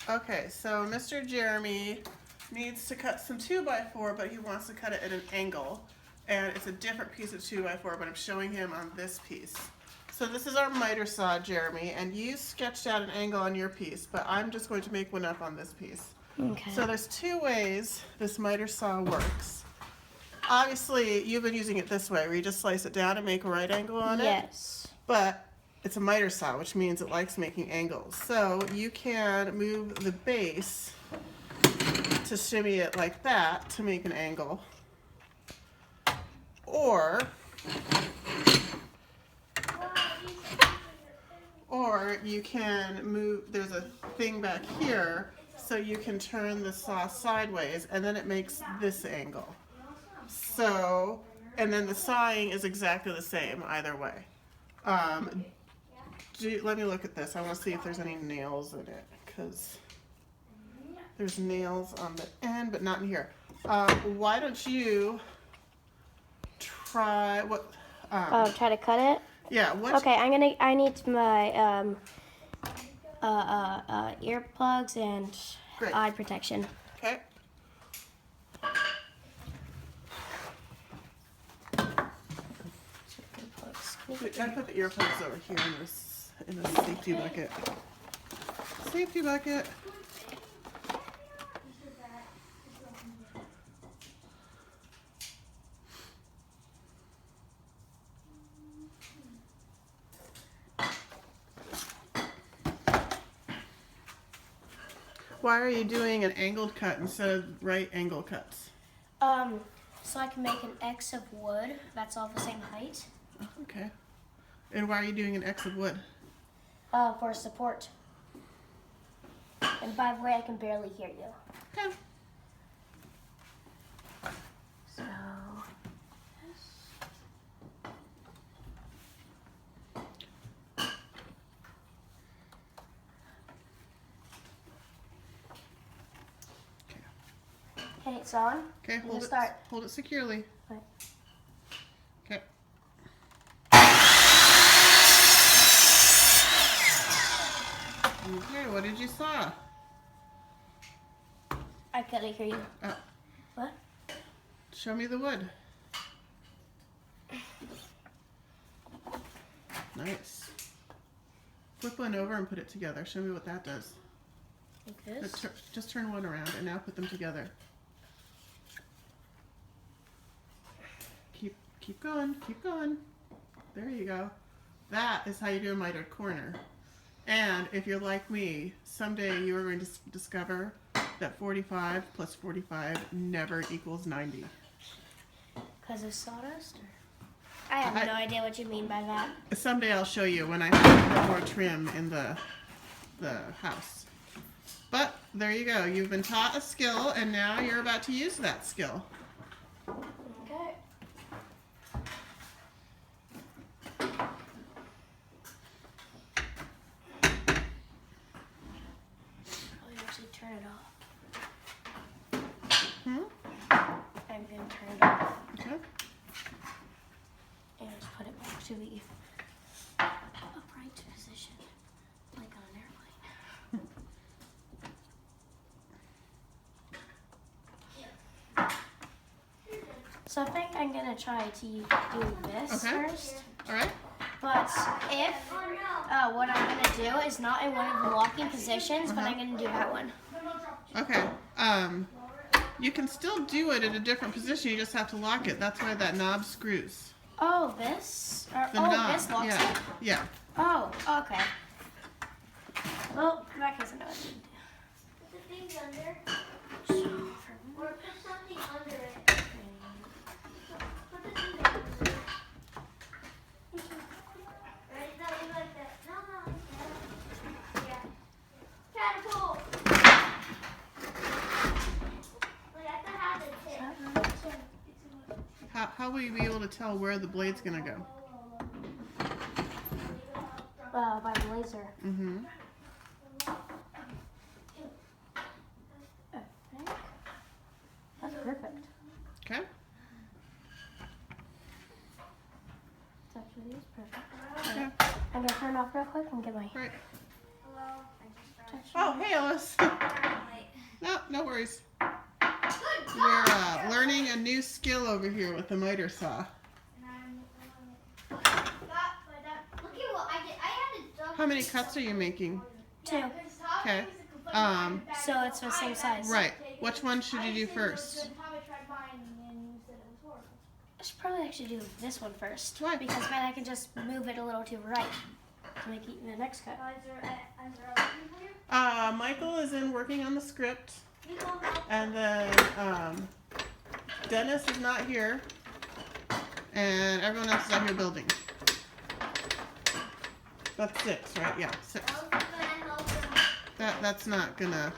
Okay, so Mr. Jeremy needs to cut some 2x4, but he wants to cut it at an angle. And it's a different piece of 2x4, but I'm showing him on this piece. So this is our miter saw, Jeremy, and you sketched out an angle on your piece, but I'm just going to make one up on this piece. Okay. So there's two ways this miter saw works. Obviously, you've been using it this way, where you just slice it down and make a right angle on it. Yes. But it's a miter saw, which means it likes making angles. So you can move the base to shimmy it like that to make an angle. Or you can move, there's a thing back here, so you can turn the saw sideways and then it makes this angle. So, and then the sawing is exactly the same either way. Let me look at this. I want to see if there's any nails in it, because there's nails on the end, but not in here. Why don't you try what? Try to cut it. Yeah. Okay, I need my earplugs and Great. eye protection. Okay. I put the earplugs over here in this safety bucket. Safety bucket. Why are you doing an angled cut instead of right angle cuts? So I can make an X of wood that's all the same height. Oh, okay. And why are you doing an X of wood? For support. And by the way, I can barely hear you. Okay. So, okay, it's on. Okay, hold it securely. Right. Okay. Okay, what did you saw? I couldn't hear you. What? Show me the wood. Nice. Flip one over and put it together. Show me what that does. Like this? Just turn one around and now put them together. Keep going, keep going. There you go. That is how you do a mitered corner. And if you're like me, someday you are going to discover that 45 plus 45 never equals 90. Because of sawdust? I have no idea what you mean by that. Someday I'll show you when I have more trim in the house. But there you go. You've been taught a skill, and now you're about to use that skill. Okay. I'll actually turn it off. I'm going to turn it off. Okay. And just put it back to the upright position, like on an airplane. So I think I'm going to try to do this first. All right. But if what I'm going to do is not in one of the locking positions, but I'm going to do that one. Okay. You can still do it in a different position. You just have to lock it. That's why that knob screws. Oh, this? The knob. This locks it? Yeah. Oh, okay. Well, that case I know what to do. Put the things under. Or put something under it. Put the things under it. Right? No, like that. No. Yeah. Catapult! Like, I have to have it tip. How will you be able to tell where the blade's gonna go? By the laser. Mm-hmm. That's perfect. Okay. It actually is perfect. Okay. I'm gonna turn it off real quick and get my Right. Hello? Oh, hey, Alice. no worries. Good We're job. learning a new skill over here with the miter saw. Look at what I did. I had to duck. How many cuts are you making? 2. Okay. So it's the same size. Right. Which one should you do first? I should probably actually do this one first. Why? Because then I can just move it a little to the right to make it the next cut. Michael is in working on the script, and then Dennis is not here, and everyone else is out here building. That's 6, right? Yeah, 6. That's not gonna.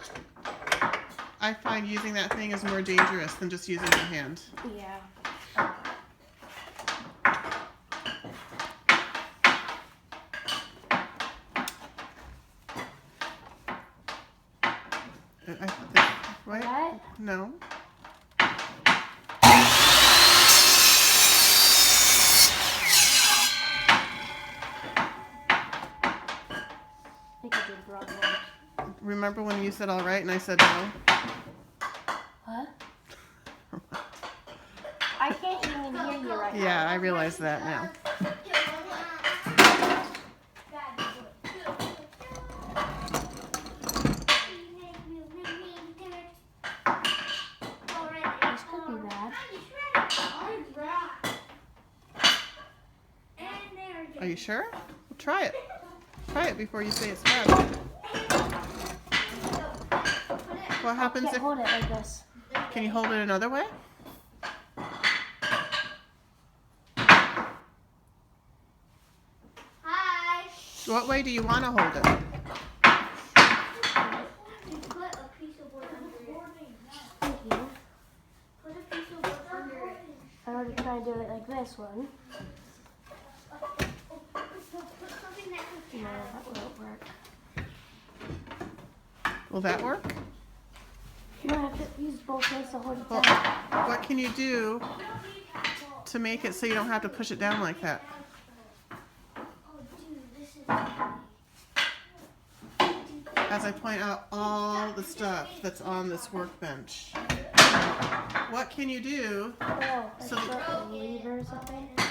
I find using that thing is more dangerous than just using your hand. Yeah. Right? What? No. I think I did the wrong one. Remember when you said all right and I said no? What? I can't even hear you right now. Yeah, I realize that now. This could be bad. Are you sure? Well, try it. Try it before you say it's bad. What I happens can't if... hold it like this. Can you hold it another way? Hi. What way do you want to hold it? Put a piece of wood under it. Thank you. Put a piece of wood under it. I already tried to do it like this one. Put something that can No, that won't work. Will that work? You might have to use both hands to hold it Well, down. what can you do to make it so you don't have to push it down like that? Oh, dude, this is. As I point out all the stuff that's on this workbench. What can you do? Oh, I So- broke the lever or something. I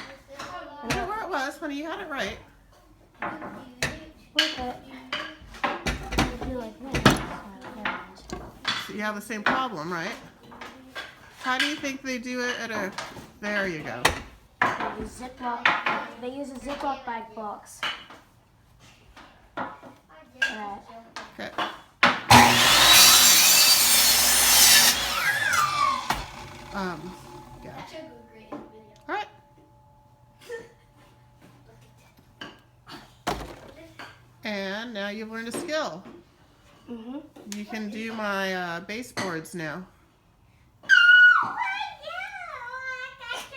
know where it was, honey. You had it right. Look at it. You do like this. Oh, never mind. So you have the same problem, right? How do you think they do it at a... There you go. They use a Ziploc bag box. Alright. Okay. Yeah. All right. And now you've learned a skill. Mm-hmm. You can do my baseboards now.